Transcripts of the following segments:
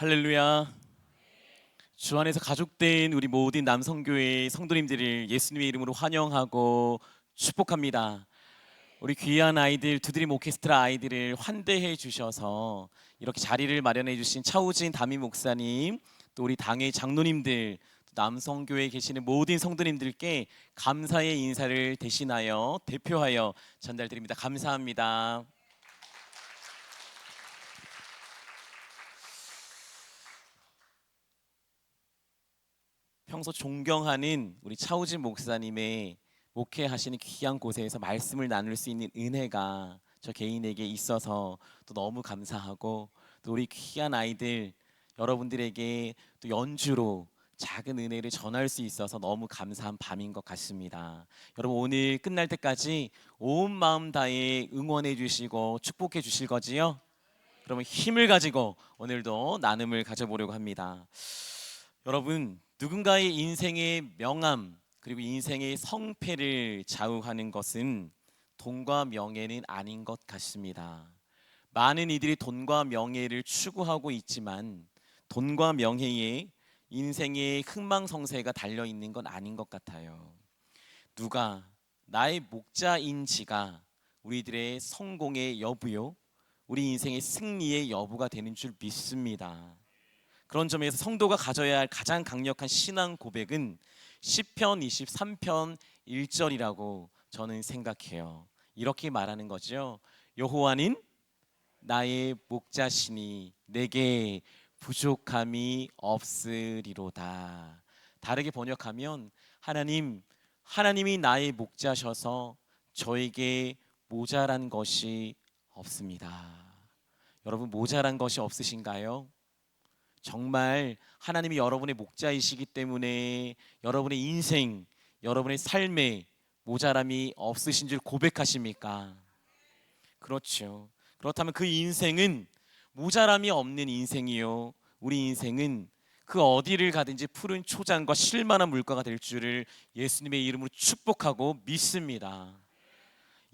할렐루야. 주 안에서 가족된 우리 모든 남성교회 성도님들을 예수님의 이름으로 환영하고 축복합니다. 우리 귀한 아이들, 두드림 오케스트라 아이들을 환대해 주셔서 이렇게 자리를 마련해 주신 차우진 담임 목사님, 또 우리 당회 장로님들, 또 남성교회에 계시는 모든 성도님들께 감사의 인사를 대신하여 대표하여 전달드립니다. 감사합니다. 평소 존경하는 우리 차우진 목사님의 목회하시는 귀한 곳에서 말씀을 나눌 수 있는 은혜가 저 개인에게 있어서 또 너무 감사하고, 또 우리 귀한 아이들 여러분들에게 또 연주로 작은 은혜를 전할 수 있어서 너무 감사한 밤인 것 같습니다. 여러분, 오늘 끝날 때까지 온 마음 다해 응원해 주시고 축복해 주실 거지요? 그러면 힘을 가지고 오늘도 나눔을 가져보려고 합니다. 여러분, 누군가의 인생의 명암 그리고 인생의 성패를 좌우하는 것은 돈과 명예는 아닌 것 같습니다. 많은 이들이 돈과 명예를 추구하고 있지만 돈과 명예에 인생의 흥망성쇠가 달려 있는 건 아닌 것 같아요. 누가 나의 목자인지가 우리들의 성공의 여부요, 우리 인생의 승리의 여부가 되는 줄 믿습니다. 그런 점에서 성도가 가져야 할 가장 강력한 신앙 고백은 시편 23편 1절이라고 저는 생각해요. 이렇게 말하는 거죠. 여호와는 나의 목자시니 내게 부족함이 없으리로다. 다르게 번역하면 하나님이 나의 목자셔서 저에게 모자란 것이 없습니다. 여러분, 모자란 것이 없으신가요? 정말 하나님이 여러분의 목자이시기 때문에 여러분의 인생, 여러분의 삶에 모자람이 없으신 줄 고백하십니까? 그렇죠. 그렇다면 그 인생은 모자람이 없는 인생이요, 우리 인생은 그 어디를 가든지 푸른 초장과 쉴만한 물가가 될 줄을 예수님의 이름으로 축복하고 믿습니다.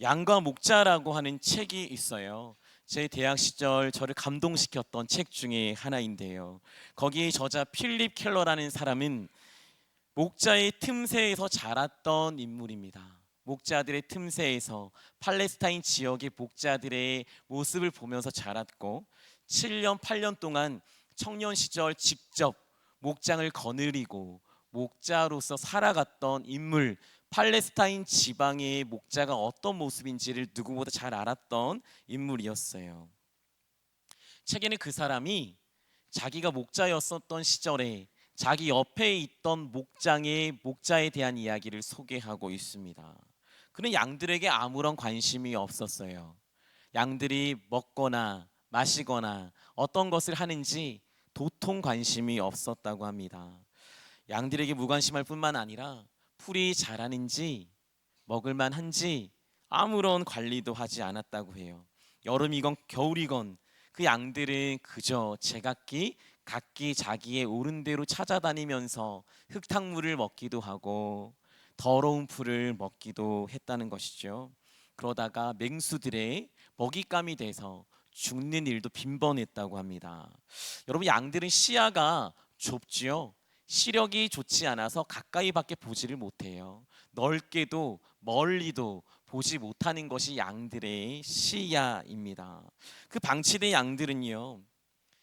양과 목자라고 하는 책이 있어요. 제 대학 시절 저를 감동시켰던 책 중에 하나인데요, 거기에 저자 필립 켈러라는 사람은 목자의 틈새에서 자랐던 인물입니다. 목자들의 틈새에서 팔레스타인 지역의 목자들의 모습을 보면서 자랐고 7년 8년 동안 청년 시절 직접 목장을 거느리고 목자로서 살아갔던 인물, 팔레스타인 지방의 목자가 어떤 모습인지를 누구보다 잘 알았던 인물이었어요. 책에는 그 사람이 자기가 목자였었던 시절에 자기 옆에 있던 목장의 목자에 대한 이야기를 소개하고 있습니다. 그는 양들에게 아무런 관심이 없었어요. 양들이 먹거나 마시거나 어떤 것을 하는지 도통 관심이 없었다고 합니다. 양들에게 무관심할 뿐만 아니라 풀이 자라는지 먹을만 한지 아무런 관리도 하지 않았다고 해요. 여름이건 겨울이건 그 양들은 그저 각기 자기의 옳은 대로 찾아다니면서 흙탕물을 먹기도 하고 더러운 풀을 먹기도 했다는 것이죠. 그러다가 맹수들의 먹잇감이 돼서 죽는 일도 빈번했다고 합니다. 여러분, 양들은 시야가 좁지요. 시력이 좋지 않아서 가까이밖에 보지를 못해요. 넓게도 멀리도 보지 못하는 것이 양들의 시야입니다. 그 방치된 양들은요,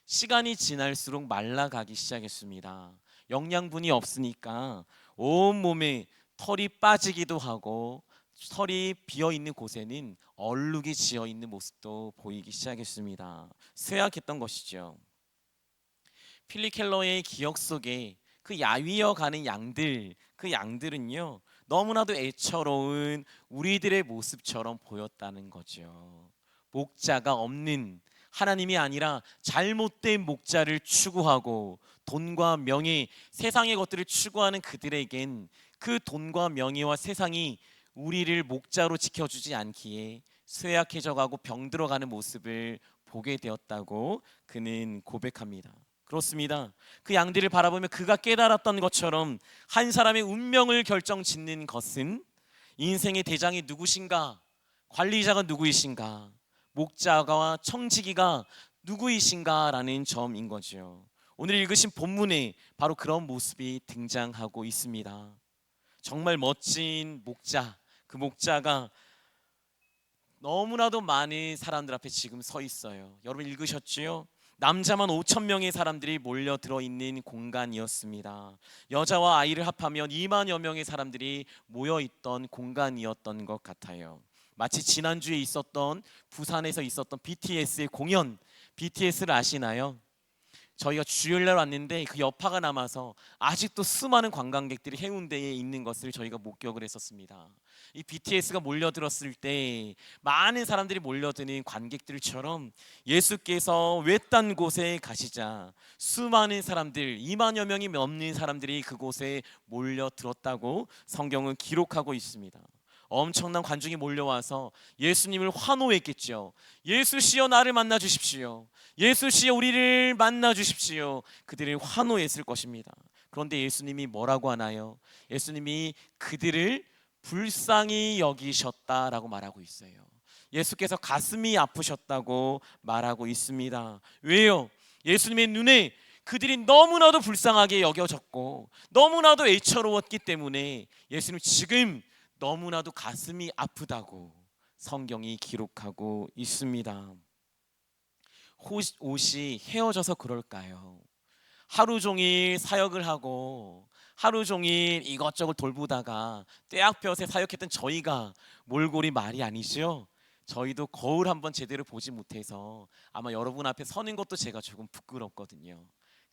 시간이 지날수록 말라가기 시작했습니다. 영양분이 없으니까 온몸에 털이 빠지기도 하고 털이 비어있는 곳에는 얼룩이 지어있는 모습도 보이기 시작했습니다. 쇠약했던 것이죠. 필리 켈러의 기억 속에 그 야위어 가는 양들, 그 양들은요, 너무나도 애처로운 우리들의 모습처럼 보였다는 거죠. 목자가 없는, 하나님이 아니라 잘못된 목자를 추구하고 돈과 명예, 세상의 것들을 추구하는 그들에겐 그 돈과 명예와 세상이 우리를 목자로 지켜주지 않기에 쇠약해져가고 병들어가는 모습을 보게 되었다고 그는 고백합니다. 그렇습니다. 그 양들을 바라보며 그가 깨달았던 것처럼 한 사람의 운명을 결정짓는 것은 인생의 대장이 누구신가, 관리자가 누구이신가, 목자와 청지기가 누구이신가라는 점인 거죠. 오늘 읽으신 본문에 바로 그런 모습이 등장하고 있습니다. 정말 멋진 목자, 그 목자가 너무나도 많은 사람들 앞에 지금 서 있어요. 여러분 읽으셨지요? 남자만 5천 명의 사람들이 몰려들어 있는 공간이었습니다. 여자와 아이를 합하면 2만여 명의 사람들이 모여있던 공간이었던 것 같아요. 마치 지난주에 있었던 부산에서 있었던 BTS의 공연, BTS를 아시나요? 저희가 주일날 왔는데 그 여파가 남아서 아직도 수많은 관광객들이 해운대에 있는 것을 저희가 목격을 했었습니다. 이 BTS가 몰려들었을 때 많은 사람들이 몰려드는 관객들처럼 예수께서 외딴 곳에 가시자 수많은 사람들, 2만여 명이 넘는 사람들이 그곳에 몰려들었다고 성경은 기록하고 있습니다. 엄청난 관중이 몰려와서 예수님을 환호했겠죠. 예수시여 나를 만나 주십시오. 예수시여 우리를 만나 주십시오. 그들을 환호했을 것입니다. 그런데 예수님이 뭐라고 하나요? 예수님이 그들을 불쌍히 여기셨다라고 말하고 있어요. 예수께서 가슴이 아프셨다고 말하고 있습니다. 왜요? 예수님의 눈에 그들이 너무나도 불쌍하게 여겨졌고 너무나도 애처로웠기 때문에 예수님 지금 너무나도 가슴이 아프다고 성경이 기록하고 있습니다. 옷이 헤어져서 그럴까요? 하루 종일 사역을 하고 하루 종일 이것저것 돌보다가 떼약볕에 사역했던 저희가 몰골이 말이 아니죠. 저희도 거울 한번 제대로 보지 못해서 아마 여러분 앞에 서는 것도 제가 조금 부끄럽거든요.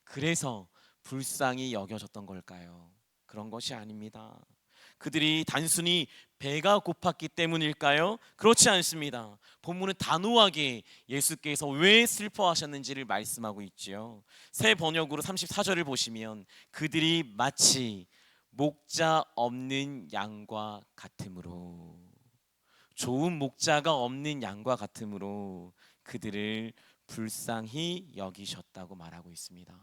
그래서 불쌍히 여겨졌던 걸까요? 그런 것이 아닙니다. 그들이 단순히 배가 고팠기 때문일까요? 그렇지 않습니다. 본문은 단호하게 예수께서 왜 슬퍼하셨는지를 말씀하고 있지요. 새 번역으로 34절을 보시면 그들이 마치 목자 없는 양과 같으므로, 좋은 목자가 없는 양과 같으므로 그들을 불쌍히 여기셨다고 말하고 있습니다.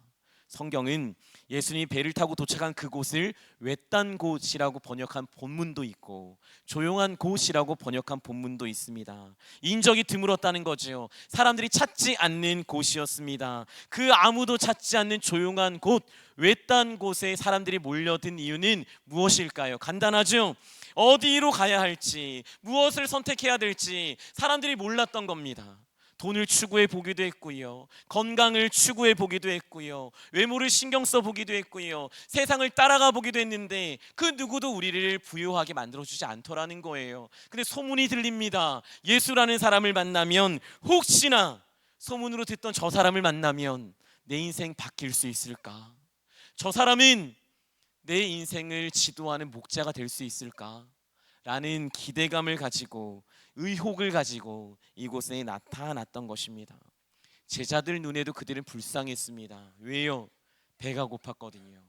성경은 예수님이 배를 타고 도착한 그곳을 외딴 곳이라고 번역한 본문도 있고 조용한 곳이라고 번역한 본문도 있습니다. 인적이 드물었다는 거죠. 사람들이 찾지 않는 곳이었습니다. 그 아무도 찾지 않는 조용한 곳, 외딴 곳에 사람들이 몰려든 이유는 무엇일까요? 간단하죠. 어디로 가야 할지, 무엇을 선택해야 될지 사람들이 몰랐던 겁니다. 돈을 추구해 보기도 했고요, 건강을 추구해 보기도 했고요, 외모를 신경 써 보기도 했고요, 세상을 따라가 보기도 했는데 그 누구도 우리를 부유하게 만들어주지 않더라는 거예요. 근데 소문이 들립니다. 예수라는 사람을 만나면, 혹시나 소문으로 듣던 저 사람을 만나면 내 인생 바뀔 수 있을까? 저 사람은 내 인생을 지도하는 목자가 될 수 있을까? 라는 기대감을 가지고, 의혹을 가지고 이곳에 나타났던 것입니다. 제자들 눈에도 그들은 불쌍했습니다. 왜요? 배가 고팠거든요.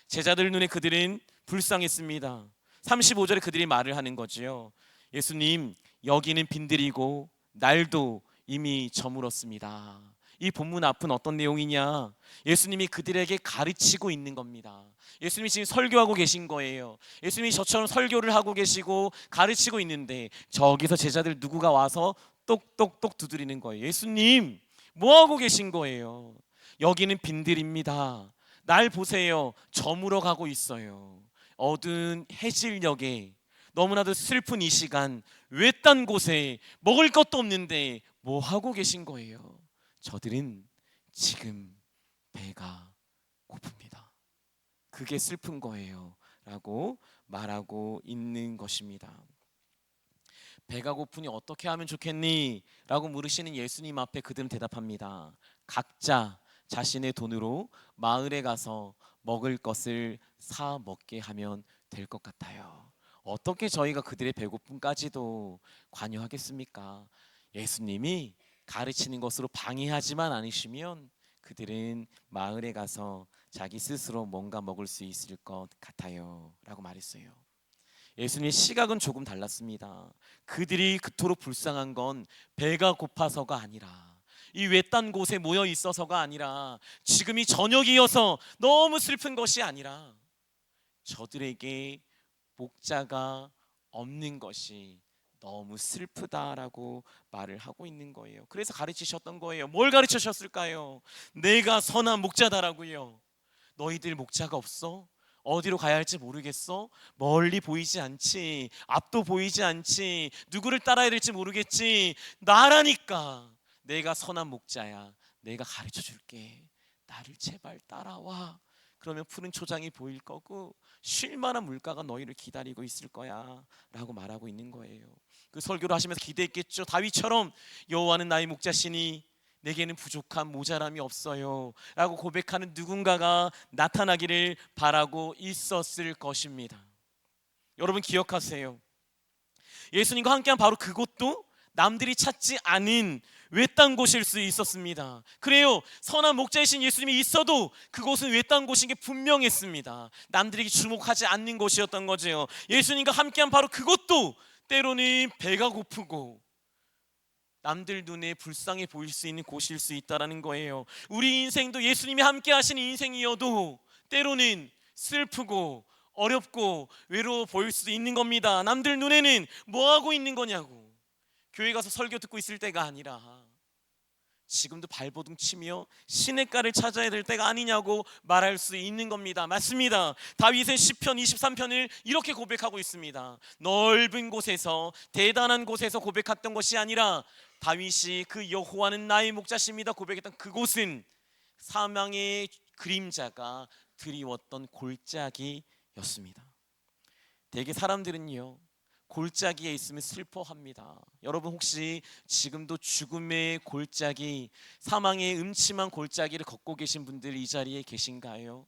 제자들 눈에 그들은 불쌍했습니다. 35절에 그들이 말을 하는 거지요. 예수님, 여기는 빈들이고 날도 이미 저물었습니다. 이 본문 앞은 어떤 내용이냐? 예수님이 그들에게 가르치고 있는 겁니다. 예수님이 지금 설교하고 계신 거예요. 예수님이 저처럼 설교를 하고 계시고 가르치고 있는데 저기서 제자들 누구가 와서 똑똑똑 두드리는 거예요. 예수님, 뭐 하고 계신 거예요? 여기는 빈들입니다. 날 보세요. 저물어 가고 있어요. 어두운 해질녘에 너무나도 슬픈 이 시간, 외딴 곳에 먹을 것도 없는데 뭐 하고 계신 거예요? 저들은 지금 배가 고픕니다. 그게 슬픈 거예요 라고 말하고 있는 것입니다. 배가 고프니 어떻게 하면 좋겠니? 라고 물으시는 예수님 앞에 그들은 대답합니다. 각자 자신의 돈으로 마을에 가서 먹을 것을 사 먹게 하면 될 것 같아요. 어떻게 저희가 그들의 배고픔까지도 관여하겠습니까? 예수님이 가르치는 것으로 방해하지만 않으시면 그들은 마을에 가서 자기 스스로 뭔가 먹을 수 있을 것 같아요 라고 말했어요. 예수님의 시각은 조금 달랐습니다. 그들이 그토록 불쌍한 건 배가 고파서가 아니라, 이 외딴 곳에 모여 있어서가 아니라, 지금이 저녁이어서 너무 슬픈 것이 아니라, 저들에게 목자가 없는 것이 너무 슬프다라고 말을 하고 있는 거예요. 그래서 가르치셨던 거예요. 뭘 가르치셨을까요? 내가 선한 목자다라고요. 너희들 목자가 없어? 어디로 가야 할지 모르겠어? 멀리 보이지 않지, 앞도 보이지 않지, 누구를 따라야 될지 모르겠지. 나라니까. 내가 선한 목자야. 내가 가르쳐 줄게. 나를 제발 따라와. 그러면 푸른 초장이 보일 거고 쉴 만한 물가가 너희를 기다리고 있을 거야 라고 말하고 있는 거예요. 그 설교를 하시면서 기대했겠죠. 다윗처럼 여호와는 나의 목자시니 내게는 부족한 모자람이 없어요 라고 고백하는 누군가가 나타나기를 바라고 있었을 것입니다. 여러분 기억하세요. 예수님과 함께한 바로 그곳도 남들이 찾지 않은 외딴 곳일 수 있었습니다. 그래요, 선한 목자이신 예수님이 있어도 그곳은 외딴 곳인 게 분명했습니다. 남들에게 주목하지 않는 곳이었던 거죠. 예수님과 함께한 바로 그곳도 때로는 배가 고프고 남들 눈에 불쌍해 보일 수 있는 곳일 수 있다는 거예요. 우리 인생도 예수님이 함께 하시는 인생이어도 때로는 슬프고 어렵고 외로워 보일 수도 있는 겁니다. 남들 눈에는 뭐 하고 있는 거냐고, 교회 가서 설교 듣고 있을 때가 아니라 지금도 발버둥 치며 시냇가를 찾아야 될 때가 아니냐고 말할 수 있는 겁니다. 맞습니다. 다윗은 시편 23편을 이렇게 고백하고 있습니다. 넓은 곳에서, 대단한 곳에서 고백했던 것이 아니라 다윗이 그 여호와는 나의 목자십니다 고백했던 그곳은 사망의 그림자가 드리웠던 골짜기였습니다. 대개 사람들은요, 골짜기에 있으면 슬퍼합니다. 여러분 혹시 지금도 죽음의 골짜기, 사망의 음침한 골짜기를 걷고 계신 분들 이 자리에 계신가요?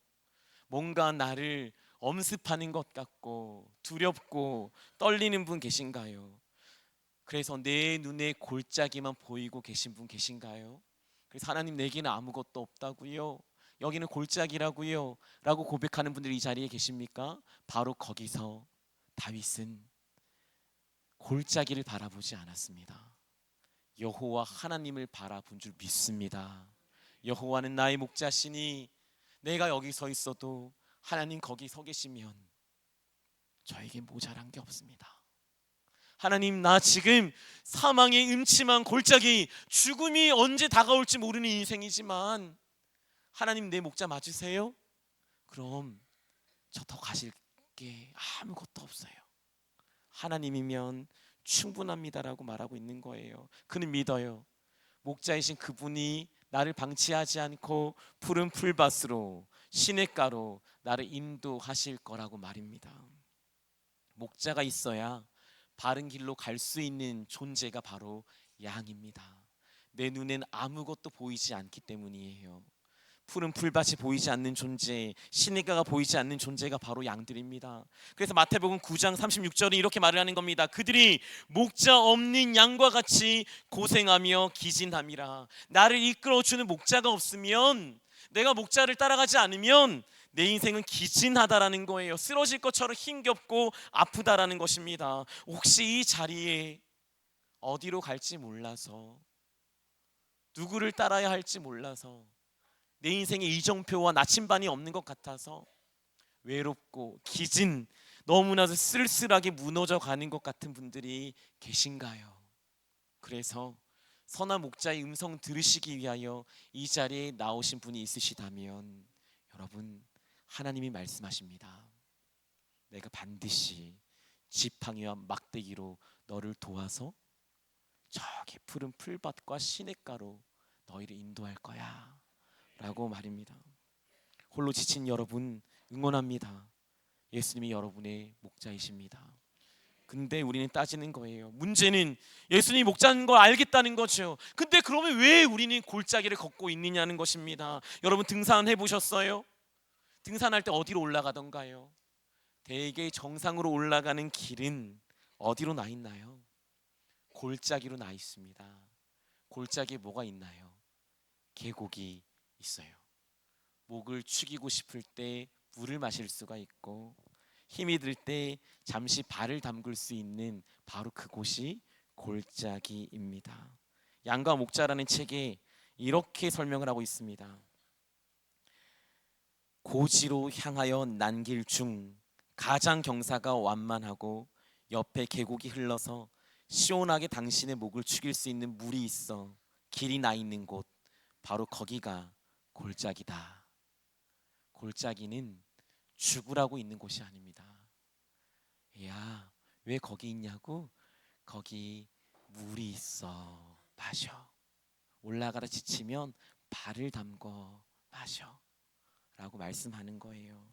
뭔가 나를 엄습하는 것 같고 두렵고 떨리는 분 계신가요? 그래서 내 눈에 골짜기만 보이고 계신 분 계신가요? 그래서 하나님 내게는 아무것도 없다고요, 여기는 골짜기라고요 라고 고백하는 분들이 이 자리에 계십니까? 바로 거기서 다윗은 골짜기를 바라보지 않았습니다. 여호와 하나님을 바라본 줄 믿습니다. 여호와는 나의 목자시니 내가 여기 서 있어도 하나님 거기 서 계시면 저에게 모자란 게 없습니다. 하나님, 나 지금 사망의 음침한 골짜기, 죽음이 언제 다가올지 모르는 인생이지만 하나님 내 목자 맞으세요? 그럼 저 더 가실 게 아무것도 없어요. 하나님이면 충분합니다라고 말하고 있는 거예요. 그는 믿어요. 목자이신 그분이 나를 방치하지 않고 푸른 풀밭으로, 시냇가로 나를 인도하실 거라고 말입니다. 목자가 있어야 바른 길로 갈 수 있는 존재가 바로 양입니다. 내 눈엔 아무것도 보이지 않기 때문이에요. 푸른 풀밭이 보이지 않는 존재, 시냇가가 보이지 않는 존재가 바로 양들입니다. 그래서 마태복음 9장 36절은 이렇게 말을 하는 겁니다. 그들이 목자 없는 양과 같이 고생하며 기진함이라. 나를 이끌어주는 목자가 없으면, 내가 목자를 따라가지 않으면 내 인생은 기진하다라는 거예요. 쓰러질 것처럼 힘겹고 아프다라는 것입니다. 혹시 이 자리에 어디로 갈지 몰라서, 누구를 따라야 할지 몰라서, 내 인생에 이정표와 나침반이 없는 것 같아서 외롭고 기진, 너무나도 쓸쓸하게 무너져 가는 것 같은 분들이 계신가요? 그래서 선한 목자의 음성 들으시기 위하여 이 자리에 나오신 분이 있으시다면, 여러분, 하나님이 말씀하십니다. 내가 반드시 지팡이와 막대기로 너를 도와서 저기 푸른 풀밭과 시냇가로 너희를 인도할 거야 라고 말입니다. 홀로 지친 여러분 응원합니다. 예수님이 여러분의 목자이십니다. 근데 우리는 따지는 거예요. 문제는 예수님이 목자인 걸 알겠다는 거죠. 근데 그러면 왜 우리는 골짜기를 걷고 있느냐는 것입니다. 여러분 등산해 보셨어요? 등산할 때 어디로 올라가던가요? 대개 정상으로 올라가는 길은 어디로 나 있나요? 골짜기로 나 있습니다. 골짜기에 뭐가 있나요? 계곡이 있어요. 목을 축이고 싶을 때 물을 마실 수가 있고, 힘이 들 때 잠시 발을 담글 수 있는 바로 그곳이 골짜기입니다. 양과 목자라는 책에 이렇게 설명을 하고 있습니다. 고지로 향하여 난 길 중 가장 경사가 완만하고 옆에 계곡이 흘러서 시원하게 당신의 목을 축일 수 있는 물이 있어 길이 나 있는 곳, 바로 거기가 골짜기다. 골짜기는 죽으라고 있는 곳이 아닙니다. 야, 왜 거기 있냐고? 거기 물이 있어. 마셔. 올라가다 지치면 발을 담궈 마셔. 라고 말씀하는 거예요.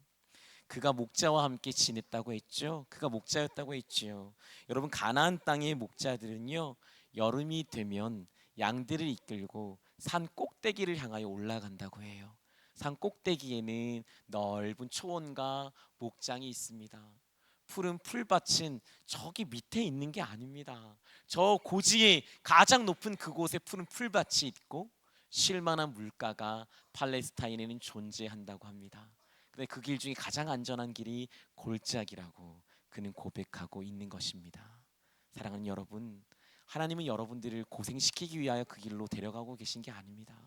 그가 목자와 함께 지냈다고 했죠. 그가 목자였다고 했죠. 여러분, 가나안 땅의 목자들은요, 여름이 되면 양들을 이끌고 산 꼭대기를 향하여 올라간다고 해요. 산 꼭대기에는 넓은 초원과 목장이 있습니다. 푸른 풀밭은 저기 밑에 있는 게 아닙니다. 저 고지의 가장 높은 그곳에 푸른 풀밭이 있고 쉴만한 물가가 팔레스타인에는 존재한다고 합니다. 근데 그 길 중에 가장 안전한 길이 골짜기라고 그는 고백하고 있는 것입니다. 사랑하는 여러분, 하나님은 여러분들을 고생시키기 위하여 그 길로 데려가고 계신 게 아닙니다.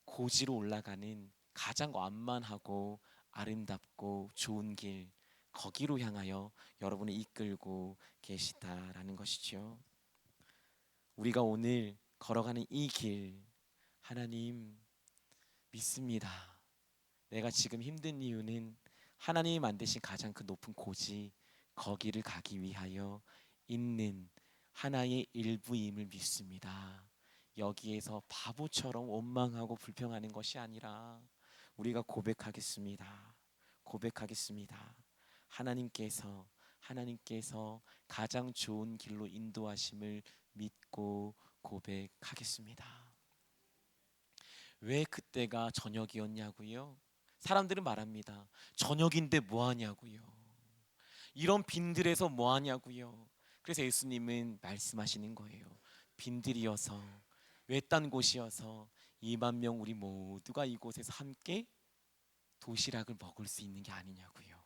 고지로 올라가는 가장 완만하고 아름답고 좋은 길, 거기로 향하여 여러분을 이끌고 계시다라는 것이죠. 우리가 오늘 걸어가는 이 길, 하나님 믿습니다. 내가 지금 힘든 이유는 하나님이 만드신 가장 그 높은 고지, 거기를 가기 위하여 있는 하나의 일부임을 믿습니다. 여기에서 바보처럼 원망하고 불평하는 것이 아니라 우리가 고백하겠습니다. 고백하겠습니다. 하나님께서 가장 좋은 길로 인도하심을 믿고 고백하겠습니다. 왜 그때가 저녁이었냐고요? 사람들은 말합니다. 저녁인데 뭐 하냐고요? 이런 빈들에서 뭐 하냐고요? 그래서 예수님은 말씀하시는 거예요. 빈들이어서, 외딴 곳이어서 2만 명 우리 모두가 이곳에서 함께 도시락을 먹을 수 있는 게 아니냐고요.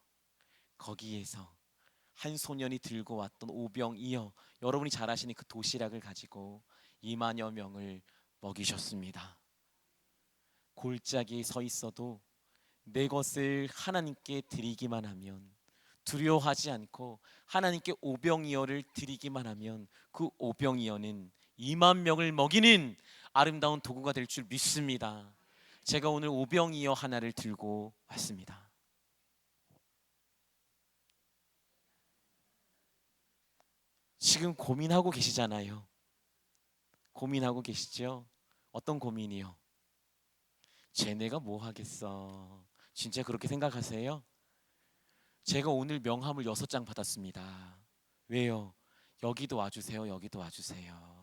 거기에서 한 소년이 들고 왔던 오병이어, 여러분이 잘 아시는 그 도시락을 가지고 2만여 명을 먹이셨습니다. 골짜기에 서 있어도 내 것을 하나님께 드리기만 하면, 두려워하지 않고 하나님께 오병이어를 드리기만 하면 그 오병이어는 2만 명을 먹이는 아름다운 도구가 될 줄 믿습니다. 제가 오늘 오병이어 하나를 들고 왔습니다. 지금 고민하고 계시잖아요. 고민하고 계시죠? 어떤 고민이요? 쟤네가 뭐 하겠어? 진짜 그렇게 생각하세요? 제가 오늘 명함을 6장 받았습니다. 왜요? 여기도 와주세요. 여기도 와주세요.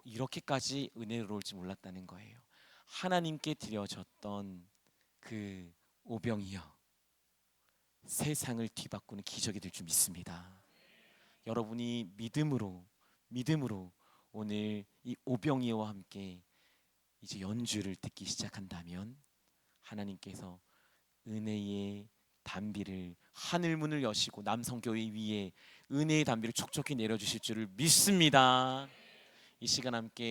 이렇게까지 은혜로울지 몰랐다는 거예요. 하나님께 드려졌던 그 오병이어, 세상을 뒤바꾸는 기적이 될 줄 믿습니다. 여러분이 믿음으로 오늘 이 오병이어와 함께 이제 연주를 듣기 시작한다면 하나님께서 은혜의 단비를, 하늘 문을 여시고 남성교회 위에 은혜의 단비를 촉촉히 내려주실 줄을 믿습니다. 이 시간 함께